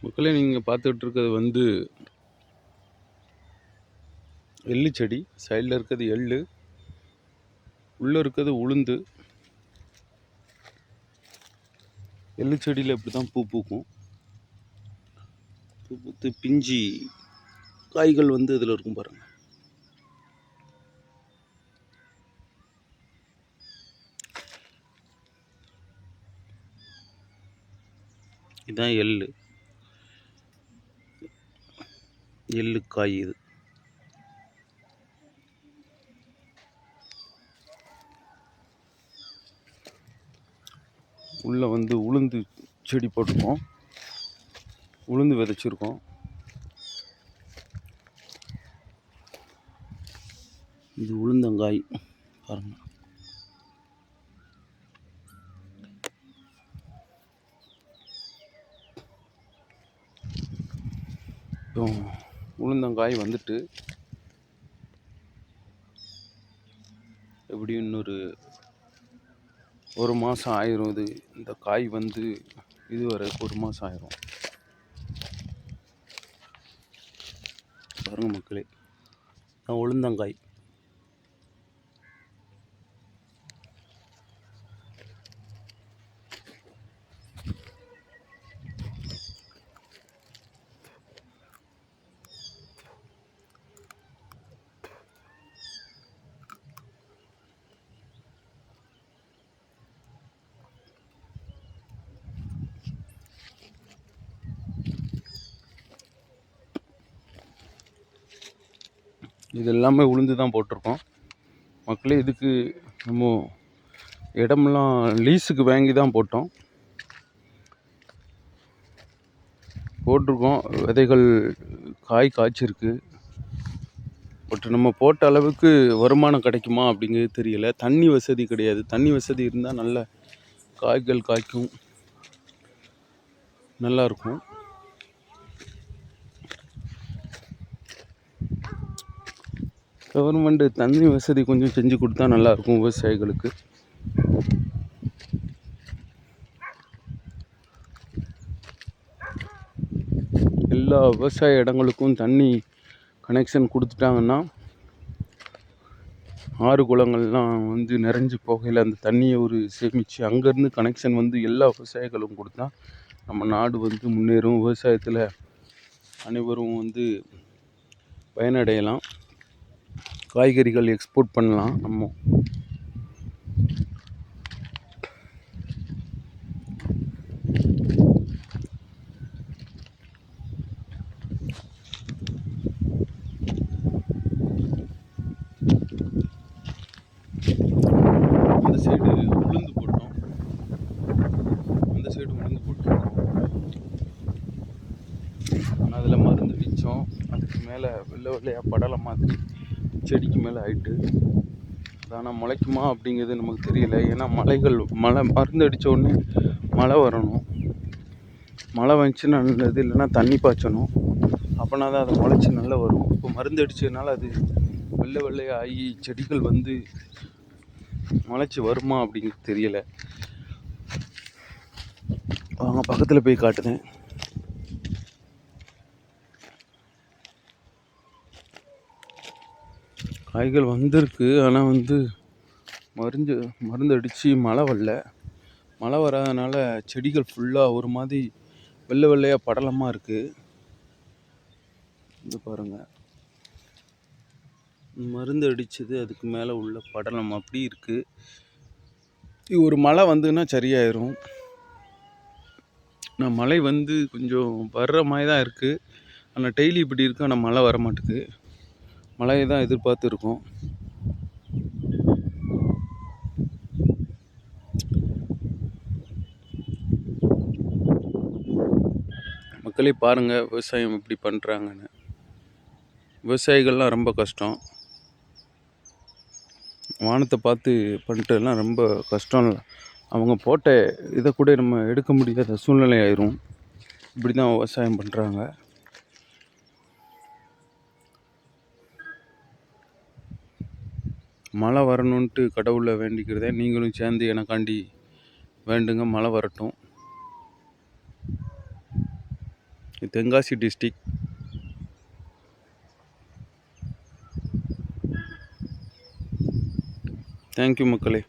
மக்களே, நீங்கள் பார்த்துட்டு இருக்கிறது வந்து எள்ளு செடி. சைடில் இருக்கிறது எள்ளு, உள்ளே இருக்கிறது உளுந்து. எள்ளு செடியில் இப்படி தான் பூ பூக்கும். பூ பூத்து பிஞ்சி காய்கள் வந்து இதில் இருக்கும் பாருங்கள். இதுதான் எள்ளு. எள்ளு காய் இது. உள்ளே வந்து உளுந்து செடி போட்டிருக்கோம், உளுந்து விதைச்சிருக்கோம். இது உளுந்தங்காய் பாருங்க. உளுந்தங்காய் வந்துட்டு எப்படியும் இன்னொரு 1 மாதம் ஆயிரும். இது இந்த காய் வந்து இதுவரை 1 மாதம் ஆயிரும் பாருங்க மக்களே. உளுந்தங்காய் இது எல்லாமே உளுந்து தான் போட்டிருக்கோம் மக்களே. இதுக்கு நம்ம இடமெல்லாம் லீஸுக்கு வாங்கி தான் போட்டிருக்கோம். விதைகள் காய் காய்ச்சிருக்கு. பட் நம்ம போட்ட அளவுக்கு வருமானம் கிடைக்குமா அப்படிங்கிறது தெரியல. தண்ணி வசதி கிடையாது. தண்ணி வசதி இருந்தால் நல்ல காய்கள் காய்க்கும், நல்லாயிருக்கும். கவர்மெண்ட் தண்ணி வசதி கொஞ்சம் செஞ்சு கொடுத்தா நல்லாயிருக்கும் விவசாயிகளுக்கு. எல்லா விவசாய இடங்களுக்கும் தண்ணி கனெக்ஷன் கொடுத்துட்டாங்கன்னா ஆறு குளங்கள்லாம் வந்து நிறைஞ்சி போகையில் அந்த தண்ணியை சேமித்து அங்கேருந்து கனெக்ஷன் வந்து எல்லா விவசாயிகளும் கொடுத்தா நம்ம நாடு வந்து முன்னேறும். விவசாயத்தில் அனைவரும் வந்து பயனடையலாம். காய்கறிகள் எக்ஸ்போர்ட் பண்ணலாம். நம்ம அந்த சைடு உளுந்து போட்டோம், ஆனால் அதில் மருந்து அடித்தோம். அதுக்கு மேலே வெள்ளையாக படலை மாதிரி செடிக்கு மேலே ஆயிட்டு. ஆனால் முளைக்குமா அப்படிங்கிறது நமக்கு தெரியல. ஏன்னா மழை மருந்து அடித்த உடனே மழை வரணும். மழை வந்துச்சுன்னா நல்லது, இல்லைன்னா தண்ணி பாய்ச்சணும். அப்போனா தான் அது முளைச்சி நல்லா வரும். இப்போ மருந்து அடித்ததுனால அது வெள்ளையாக ஆகி செடிகள் வந்து முளைச்சி வருமா அப்படிங்கிறது தெரியலை. அவங்க பக்கத்தில் போய் காட்டுதேன். காய்கள் வந்திருக்கு, ஆனால் வந்து மருந்து அடித்து மழை வரல. மழை வராதனால செடிகள் ஃபுல்லாக ஒரு மாதிரி வெள்ளையாக படலமாக இருக்குது. இது பாருங்கள், மருந்து அடித்தது அதுக்கு மேலே உள்ள படலம் அப்படி இருக்குது. இது ஒரு மழை வந்துன்னா சரியாயிரும். ஆனால் மழை வந்து கொஞ்சம் வர்ற மாதிரி தான் இருக்குது. ஆனால் டெய்லி இப்படி இருக்குது, ஆனால் மழை வர மாட்டேங்குது. மழையை தான் எதிர்பார்த்து இருக்கோம். மக்களே பாருங்கள் விவசாயம் எப்படி பண்ணுறாங்கன்னு. விவசாயிகள்லாம் ரொம்ப கஷ்டம். வானத்தை பார்த்து பண்ணிட்டெல்லாம் ரொம்ப கஷ்டம். அவங்க போட்ட இதை கூட நம்ம எடுக்க முடியாத சூழ்நிலை ஆயிரும். இப்படி தான் விவசாயம் பண்ணுறாங்க. மழை வரணுன்ட்டு கடவுளை வேண்டிக்கிறதே நீங்களும் சேர்ந்து எனக்காண்டி வேண்டுங்க. மழை வரட்டும். தென்காசி டிஸ்ட்ரிக். தேங்க்யூ மக்களே.